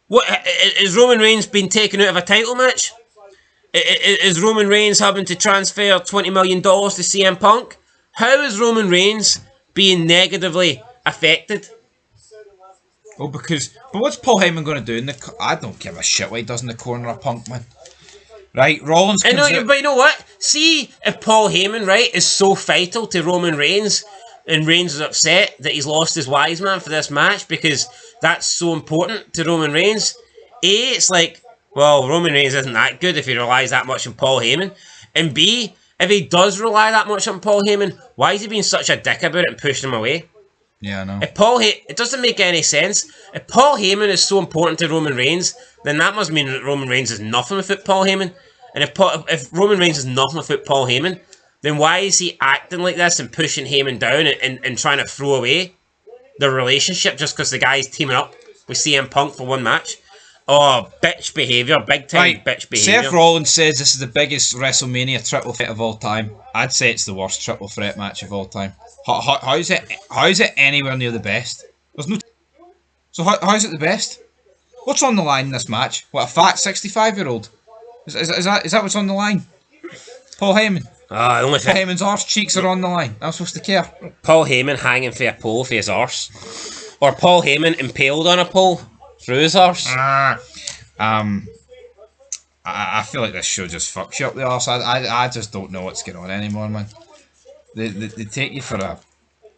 What is Roman Reigns being taken out of a title match? Is Roman Reigns having to transfer $20 million to CM Punk? How is Roman Reigns being negatively affected? Oh, but what's Paul Heyman going to do I don't give a shit what he does in the corner of Punk, man. Right, Rollins And comes no, out. but you know what? See if Paul Heyman, right, is so vital to Roman Reigns, and Reigns is upset that he's lost his wise man for this match because that's so important to Roman Reigns. A, it's like, well, Roman Reigns isn't that good if he relies that much on Paul Heyman. And B, if he does rely that much on Paul Heyman, why is he being such a dick about it and pushing him away? Yeah, I know. It doesn't make any sense. If Paul Heyman is so important to Roman Reigns, then that must mean that Roman Reigns is nothing without Paul Heyman. And if Roman Reigns is nothing without Paul Heyman, then why is he acting like this and pushing Heyman down and trying to throw away the relationship just because the guy's teaming up with CM Punk for one match? Oh, bitch behaviour, big time bitch behaviour. Seth Rollins says this is the biggest WrestleMania triple threat of all time. I'd say it's the worst triple threat match of all time. How is it anywhere near the best? There's no. So how is it the best? What's on the line in this match? What, a fat 65-year-old? Is that what's on the line? Paul Heyman. The only Paul thing. Heyman's arse cheeks are on the line. I'm supposed to care. Paul Heyman hanging for a pole for his arse. Or Paul Heyman impaled on a pole through his arse. I feel like this show just fucks you up the arse. I just don't know what's going on anymore, man. They take you for a...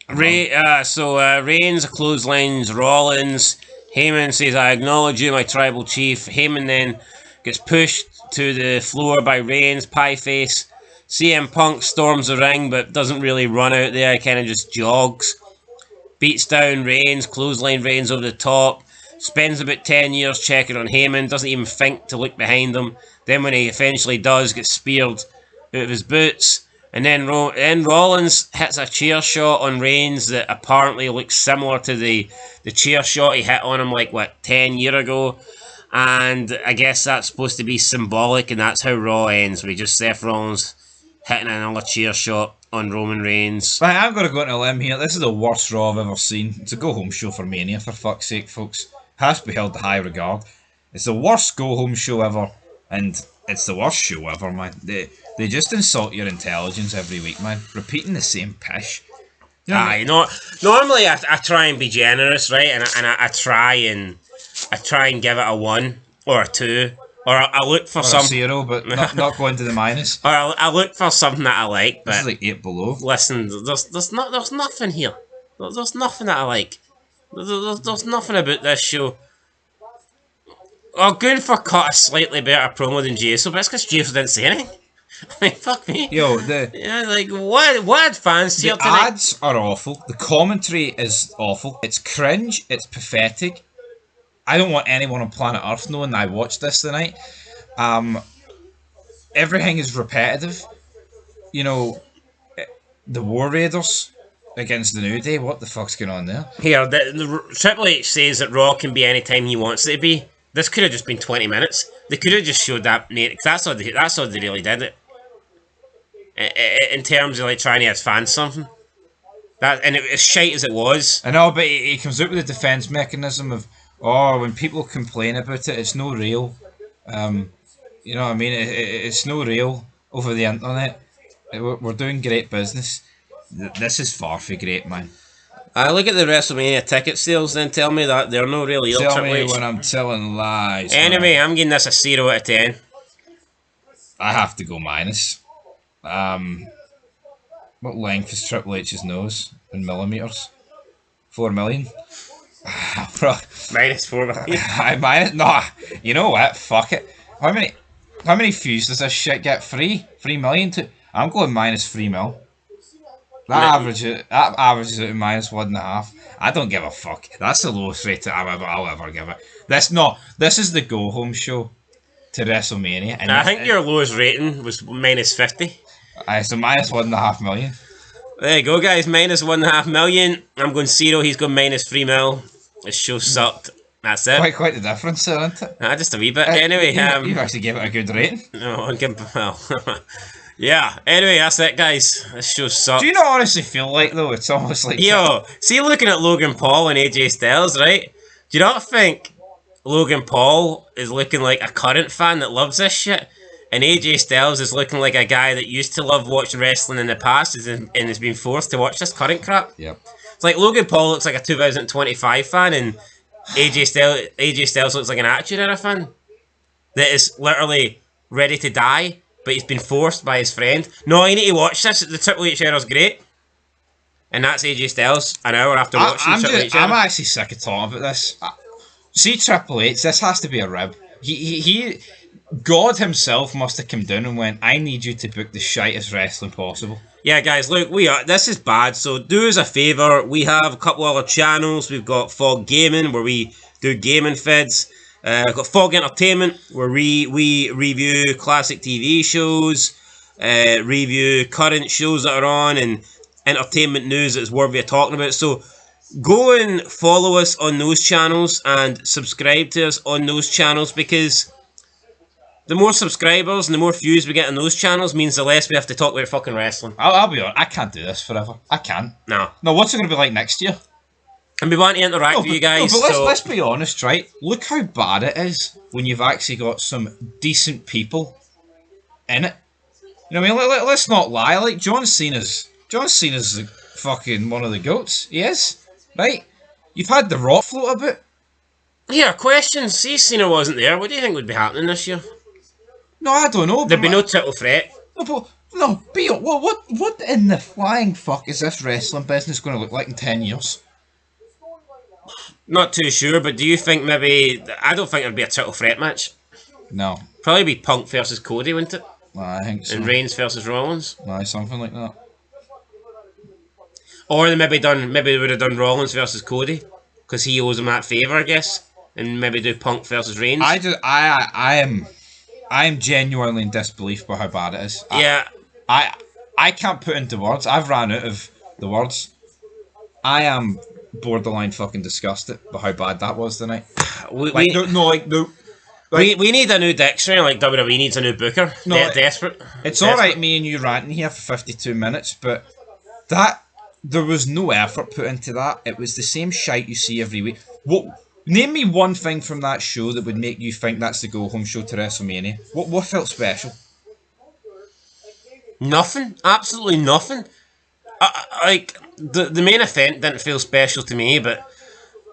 Reigns clotheslines Rollins. Heyman says, "I acknowledge you, my tribal chief." Heyman then gets pushed to the floor by Reigns, pie face. CM Punk storms the ring, but doesn't really run out there. He kind of just jogs. Beats down Reigns, clothesline Reigns over the top. Spends about 10 years checking on Heyman. Doesn't even think to look behind him. Then when he eventually does, gets speared out of his boots. And then Rollins hits a chair shot on Reigns that apparently looks similar to the chair shot he hit on him 10 years ago. And I guess that's supposed to be symbolic, and that's how Raw ends. We just Seth Rollins hitting another chair shot on Roman Reigns. Right, I'm going to go on a limb here. This is the worst Raw I've ever seen. It's a go-home show for Mania, for fuck's sake, folks. Has to be held to high regard. It's the worst go-home show ever, and it's the worst show ever, man. They just insult your intelligence every week, man. Repeating the same pish. You know, normally I try and be generous, right? And I try and give it a 1 or a 2, or I look for some 0, but not going to the minus. Or I look for something that I like. But this is like 8 below. Listen, there's nothing here. There's nothing that I like. There's nothing about this show. Gunther cut a slightly better promo than Jay, so that's because Jay didn't say anything. I mean, fuck me. Yo, what fans here tonight? The ads are awful. The commentary is awful. It's cringe. It's pathetic. I don't want anyone on planet Earth knowing I watched this tonight. Everything is repetitive. You know, the War Raiders against the New Day. What the fuck's going on there? Here, the Triple H says that Raw can be any time he wants it to be. This could have just been 20 minutes. They could have just showed that. That's how they really did it. In terms of trying to advance something. And it, as shite as it was. I know, but he comes out with a defence mechanism of, when people complain about it, it's no real. You know what I mean? It's no real over the internet. We're doing great business. This is far from great, man. I look at the WrestleMania ticket sales, then tell me that they're no real. Tell me when I'm telling lies. Anyway, I'm giving this a 0 out of 10. I have to go minus. What length is Triple H's nose in millimeters? 4 million? Minus 4 million. No, you know what? Fuck it. How many views does this shit get? 3 million? I'm going minus 3 mil. That averages out at minus 1.5. I don't give a fuck. That's the lowest rate I'll ever give it. This is the go home show to WrestleMania. And I think your lowest rating was minus 50. So minus 1.5 million. There you go, guys. Minus 1.5 million. I'm going 0. He's going minus 3 mil. This show sucked. That's it. Quite the difference there, isn't it? Just a wee bit. Anyway, you've actually gave it a good rating. No, I'll give it well. Yeah, anyway, that's it, guys. This show sucks. Do you not honestly feel like, though, it's almost like... Yo, see, looking at Logan Paul and AJ Styles, right? Do you not think Logan Paul is looking like a current fan that loves this shit? And AJ Styles is looking like a guy that used to love watching wrestling in the past and has been forced to watch this current crap? Yep. It's like Logan Paul looks like a 2025 fan and AJ Styles looks like an Attitude Era fan. That is literally ready to die, but he's been forced by his friend. No, you need to watch this. The Triple H era's great. And that's AJ Styles an hour after watching Triple H era. I'm actually sick of talking about this. See Triple H, this has to be a rib. He God himself must have come down and went, I need you to book the shitest wrestling possible. Yeah, guys, look, this is bad, so do us a favour. We have a couple other channels. We've got Fog Gaming, where we do gaming vids. We've got Fog Entertainment, where we review classic TV shows, review current shows that are on, and entertainment news that's worthy of talking about. So go and follow us on those channels and subscribe to us on those channels, because the more subscribers and the more views we get on those channels means the less we have to talk about fucking wrestling. I'll be honest, I can't do this forever. I can't. No, what's it going to be like next year? And we want to interact with you guys. But let's be honest, right? Look how bad it is when you've actually got some decent people in it. You know what I mean? Let's not lie. Like, John Cena's the fucking one of the goats. He is, right? You've had The Rock float about. Here, question. See, Cena wasn't there. What do you think would be happening this year? No, I don't know. There'd be no triple threat. What in the flying fuck is this wrestling business going to look like in 10 years? Not too sure, but do you think maybe... I don't think there'd be a triple threat match. No. Probably be Punk versus Cody, wouldn't it? I think so. And Reigns versus Rollins. Something like that. Or they maybe they would have done Rollins versus Cody, because he owes him that favour, I guess, and maybe do Punk versus Reigns. I am genuinely in disbelief by how bad it is. Yeah. I can't put into words. I've ran out of the words. I am borderline fucking disgusted by how bad that was tonight. We need a new dictionary, like WWE needs a new booker. No, they're desperate. It's alright me and you ranting here for 52 minutes, but there was no effort put into that. It was the same shite you see every week. Name me one thing from that show that would make you think that's the go-home show to WrestleMania. What felt special? Nothing. Absolutely nothing. Like, the main event didn't feel special to me, but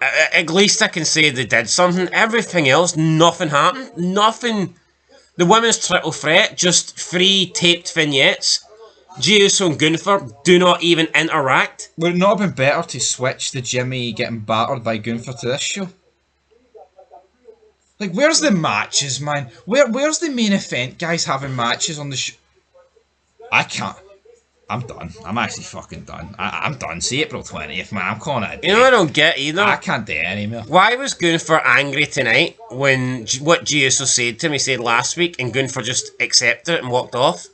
at least I can say they did something. Everything else, nothing happened. Nothing. The women's triple threat, just 3 taped vignettes. Jey Uso and Gunther do not even interact. Would it not have been better to switch the Jimmy getting battered by Gunther to this show? Like, where's the matches, man? Where's the main event guys having matches on the show? I can't. I'm done. I'm actually fucking done. I'm done. See April 20th, man. I'm calling it a day. You know what I don't get either? I can't do it anymore. Why was Gunther angry tonight when what Jey Uso said to him, he said last week, and Gunther just accepted it and walked off?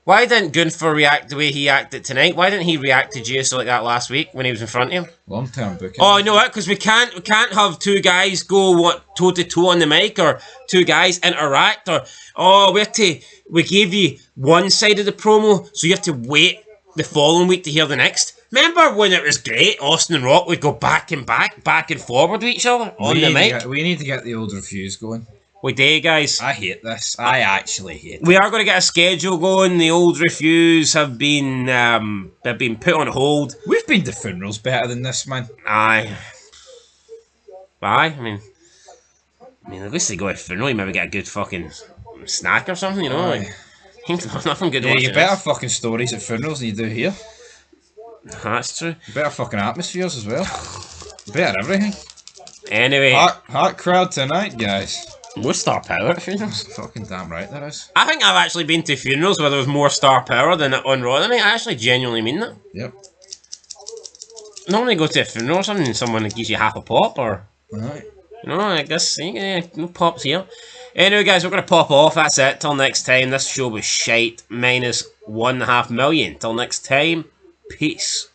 Why didn't Gunther react the way he acted tonight? Why didn't he react to Jey Uso like that last week when he was in front of him? Long-term booking. Oh, you know what? Because we can't have 2 guys go toe-to-toe on the mic, or 2 guys interact, or we gave you one side of the promo, so you have to wait the following week to hear the next. Remember when it was great? Austin and Rock would go back and forward with each other on the mic. We need to get the old reviews going. We do, guys. I hate this. I actually hate it. We are going to get a schedule going. The old reviews have been put on hold. We've been to funerals better than this, man. Aye. I mean, at least they go to a funeral, you maybe get a good fucking snack or something, you know? Like, nothing good. Yeah, you better fucking stories at funerals than you do here. That's true. Better fucking atmospheres as well. Better everything. Anyway. Hot crowd tonight, guys. More star power at funerals. Fucking damn right there is. I think I've actually been to funerals where there was more star power than on Raw tonight. I actually genuinely mean that. Yep. Normally go to a funeral or something and someone gives you half a pop, or... Right. You know, I guess, no pops here. Anyway, guys, we're going to pop off. That's it. Till next time. This show was shite. -1.5 million. Till next time. Peace.